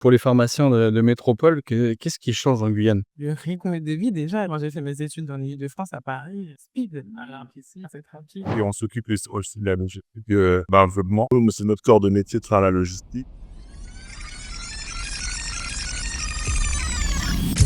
Pour les pharmaciens de métropole, qu'est-ce qui change en Guyane? Le rythme de vie déjà, quand j'ai fait mes études dans l'Île-de-France à Paris, speed, alors qu'ici c'est tranquille. Et on s'occupe aussi de la logistique, l'environnement. Nous, c'est notre corps de métier de faire la logistique.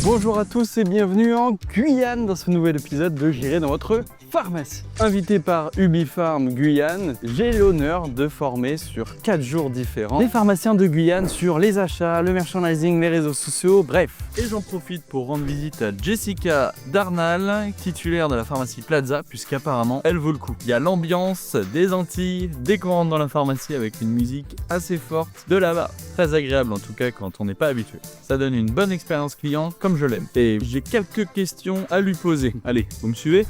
Bonjour à tous et bienvenue en Guyane dans ce nouvel épisode de J'irai dans votre pharmacie. Invité par Ubifarm Guyane, j'ai l'honneur de former sur 4 jours différents les pharmaciens de Guyane sur les achats, le merchandising, les réseaux sociaux, bref. Et j'en profite pour rendre visite à Jessica Darnal, titulaire de la pharmacie Plaza, puisqu'apparemment elle vaut le coup. Il y a l'ambiance des Antilles, décorante dans la pharmacie avec une musique assez forte, de là-bas, très agréable en tout cas quand on n'est pas habitué. Ça donne une bonne expérience client comme je l'aime. Et j'ai quelques questions à lui poser. Allez, vous me suivez ?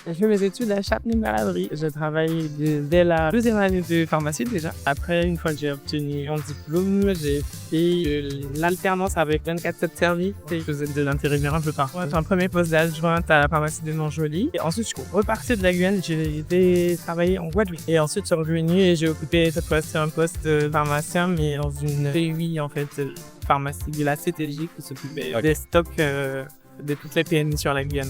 J'ai fait mes études à Chapelin-Maladerie. J'ai travaillé dès la deuxième année de pharmacie déjà. Après, une fois que j'ai obtenu mon diplôme, j'ai fait l'alternance avec 24/7 service et je faisais de l'intérimaire un peu partout. J'ai fait un premier poste d'adjointe à la pharmacie de Montjoly. Et ensuite, je suis reparti de la Guyane. J'ai été travailler en Guadeloupe. Et ensuite, je suis revenu et j'ai occupé cette fois-ci un poste de pharmacien, mais dans une PUI en fait, pharmacie de la CTJ qui s'occupait des stocks de toutes les PMI sur la Guyane.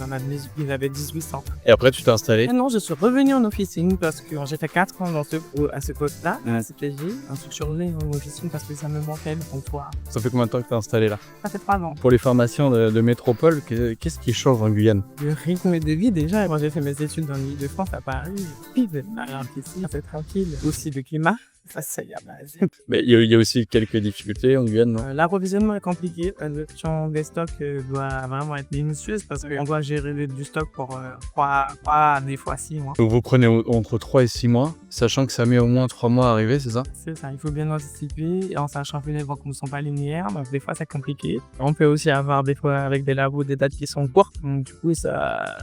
Il avait 18 centres. Et après tu t'es installé ? Et non, je suis revenu en officine parce que j'ai fait 4 ans à ce poste-là, à la CTJ. Ensuite, je suis revenu en officine parce que ça me manquait le comptoir. Ça fait combien de temps que t'es installé là ? Ça fait 3 ans. Pour les pharmaciens de métropole, qu'est-ce qui change en Guyane ? Le rythme de vie déjà, quand j'ai fait mes études dans l'Île-de-France à Paris, speed, alors qu'ici, c'est tranquille. Aussi le climat. Ça y a base. Mais il y a aussi quelques difficultés en Guyane, non ? L'approvisionnement est compliqué. La gestion des stocks doit vraiment être minutieuse parce qu'on doit gérer du stock pour 3 des fois 6 mois. Donc vous prenez entre 3 et 6 mois, sachant que ça met au moins 3 mois à arriver, c'est ça ? C'est ça, il faut bien anticiper en sachant que les ventes ne sont pas linéaires, donc des fois c'est compliqué. On peut aussi avoir des fois avec des labos des dates qui sont courtes, donc du coup ça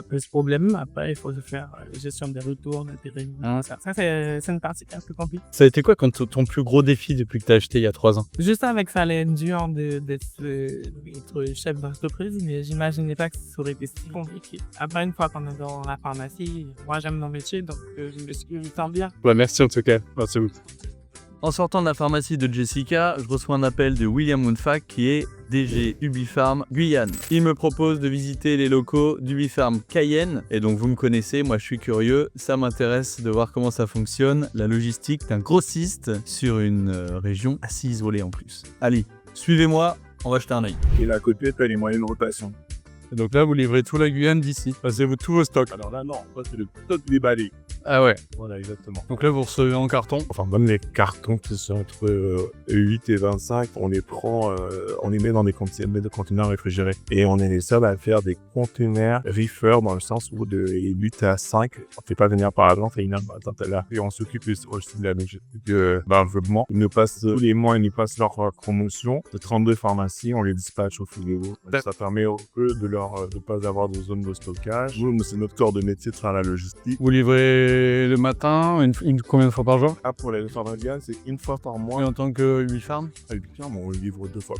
pose problème. Après il faut faire la gestion des retours, d'intérim. Ça c'est une partie un peu compliquée. Ça a été quoi ton plus gros défi depuis que t'as acheté il y a 3 ans ? Juste avec ça, allait être dur d'être chef d'entreprise, mais j'imaginais pas que ça aurait été si compliqué. Après, une fois qu'on est dans la pharmacie, moi j'aime mon métier, donc je me sens bien. Bah merci en tout cas, merci beaucoup. En sortant de la pharmacie de Jessica, je reçois un appel de William Mounfak qui est DG Ubifarm Guyane. Il me propose de visiter les locaux d'Ubifarm Cayenne. Et donc vous me connaissez, moi je suis curieux, ça m'intéresse de voir comment ça fonctionne, la logistique d'un grossiste sur une région assez isolée en plus. Allez, suivez-moi, on va jeter un œil. Et la copie, elle a les moyens de rotation. Et donc là, vous livrez tout la Guyane d'ici. Passez-vous tous vos stocks. Alors là, non, ça c'est le stock déballé. Ah ouais. Voilà, exactement. Donc là, vous recevez en carton. Enfin, même les cartons qui sont entre 8 et 25, on les prend, on les met dans des conteneurs réfrigérés. Et on est les seuls à faire des conteneurs reefer dans le sens où de 8 à 5, on ne fait pas venir par exemple, et là. Et on s'occupe aussi de la logistique d'enveloppement. Ils nous passent tous les mois, ils nous passent leur promotion de 32 pharmacies, on les dispatche au frigo. Ça permet eux de ne pas avoir de zone de stockage. Nous, c'est notre corps de métier de faire la logistique. Vous livrez le matin, combien de fois par jour ? Pour les pharmaciens, c'est une fois par mois. Et en tant que Ubifarm ? On livre 2 fois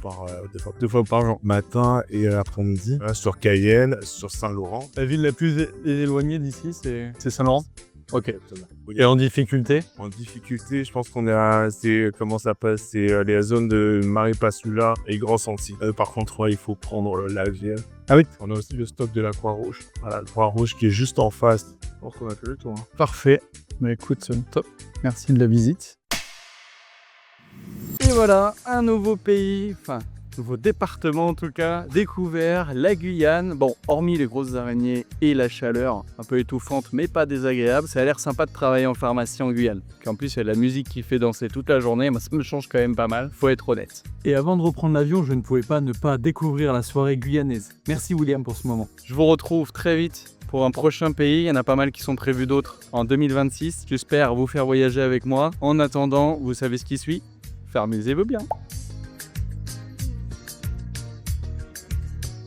Deux fois par jour. matin et après-midi. Sur Cayenne, sur Saint-Laurent. La ville la plus éloignée d'ici, c'est Saint-Laurent ? Ok. Oui. Et en difficulté ? En difficulté, je pense qu'on est c'est les zones de Maripasoula et Grand Sentier. Par contre, il faut prendre l'avion. Ah oui. On a aussi le stock de la Croix-Rouge. Voilà, la Croix-Rouge qui est juste en face. Je pense qu'on a fait le tour. Parfait. Mais écoute, top. Merci de la visite. Et voilà, un nouveau pays, nouveau département en tout cas, découvert, la Guyane. Bon, hormis les grosses araignées et la chaleur, un peu étouffante mais pas désagréable, ça a l'air sympa de travailler en pharmacie en Guyane. En plus, il y a de la musique qui fait danser toute la journée, moi ça me change quand même pas mal, faut être honnête. Et avant de reprendre l'avion, je ne pouvais pas ne pas découvrir la soirée guyanaise. Merci William pour ce moment. Je vous retrouve très vite pour un prochain pays, il y en a pas mal qui sont prévus d'autres en 2026. J'espère vous faire voyager avec moi. En attendant, vous savez ce qui suit, fermez-vous bien.